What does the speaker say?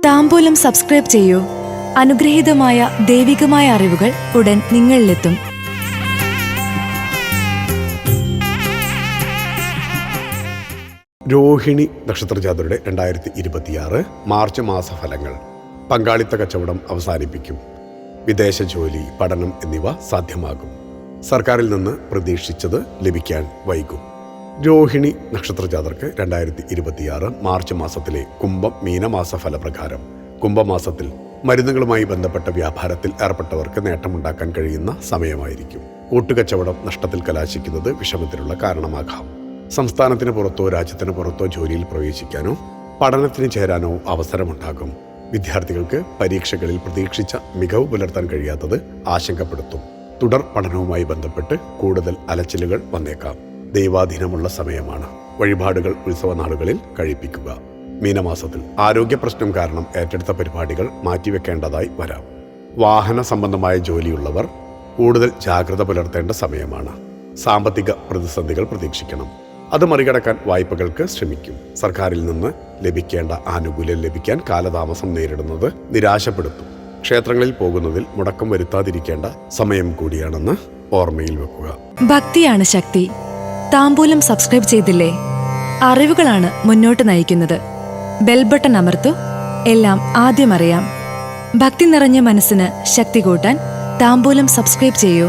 താംബൂലം subscribe ചെയ്യൂ. അനുഗ്രഹീതമായ ദൈവികമായ അറിവുകൾ ഉടൻ നിങ്ങളിലെത്തും. രോഹിണി നക്ഷത്രജാതരുടെ 2026 മാർച്ച് മാസഫലങ്ങൾ. പങ്കാളിത്ത കച്ചവടം അവസാനിപ്പിക്കും. വിദേശ ജോലി, പഠനം എന്നിവ സാധ്യമാകും. സർക്കാരിൽ നിന്ന് പ്രതീക്ഷിച്ചത് ലഭിക്കാൻ വൈകും. രോഹിണി നക്ഷത്രജാതർക്ക് 2026 മാർച്ച് മാസത്തിലെ കുംഭം മീനമാസ ഫലപ്രകാരം. കുംഭമാസത്തിൽ മരുന്നുകളുമായി ബന്ധപ്പെട്ട വ്യാപാരത്തിൽ ഏർപ്പെട്ടവർക്ക് നേട്ടമുണ്ടാക്കാൻ കഴിയുന്ന സമയമായിരിക്കും. കൂട്ടുകച്ചവടം നഷ്ടത്തിൽ കലാശിക്കുന്നത് വിഷമത്തിനുള്ള കാരണമാകാം. സംസ്ഥാനത്തിന് പുറത്തോ രാജ്യത്തിന് പുറത്തോ ജോലിയിൽ പ്രവേശിക്കാനോ പഠനത്തിന് ചേരാനോ അവസരമുണ്ടാകും. വിദ്യാർത്ഥികൾക്ക് പരീക്ഷകളിൽ പ്രതീക്ഷിച്ച മികവ് പുലർത്താൻ കഴിയാത്തത് ആശങ്കപ്പെടുത്തും. തുടർ പഠനവുമായി ബന്ധപ്പെട്ട് കൂടുതൽ അലച്ചിലുകൾ വന്നേക്കാം. ദൈവാധീനമുള്ള സമയമാണ്. വഴിപാടുകൾ ഉത്സവനാളുകളിൽ കഴിപ്പിക്കുക. മീനമാസത്തിൽ ആരോഗ്യ പ്രശ്നം കാരണം ഏറ്റെടുത്ത പരിപാടികൾ മാറ്റിവെക്കേണ്ടതായി വരാം. വാഹന സംബന്ധമായ ജോലിയുള്ളവർ കൂടുതൽ ജാഗ്രത പുലർത്തേണ്ട സമയമാണ്. സാമ്പത്തിക പ്രതിസന്ധികൾ പ്രതീക്ഷിക്കണം. അത് മറികടക്കാൻ വായ്പകൾക്ക് ശ്രമിക്കും. സർക്കാരിൽ നിന്ന് ലഭിക്കേണ്ട ആനുകൂല്യം ലഭിക്കാൻ കാലതാമസം നേരിടുന്നത് നിരാശപ്പെടുത്തും. ക്ഷേത്രങ്ങളിൽ പോകുന്നതിൽ മുടക്കം വരുത്താതിരിക്കേണ്ട സമയം കൂടിയാണെന്ന് ഓർമ്മയിൽ വെക്കുക. ഭക്തിയാണ് ശക്തി. താംബൂലം സബ്സ്ക്രൈബ് ചെയ്തില്ലേ? അറിവുകളാണ് മുന്നോട്ട് നയിക്കുന്നത്. ബെൽ ബട്ടൺ അമർത്തു. എല്ലാം ആദ്യം അറിയാം. ഭക്തി നിറഞ്ഞ മനസ്സിന് ശക്തി കൂട്ടാൻ താംബൂലം സബ്സ്ക്രൈബ് ചെയ്യൂ.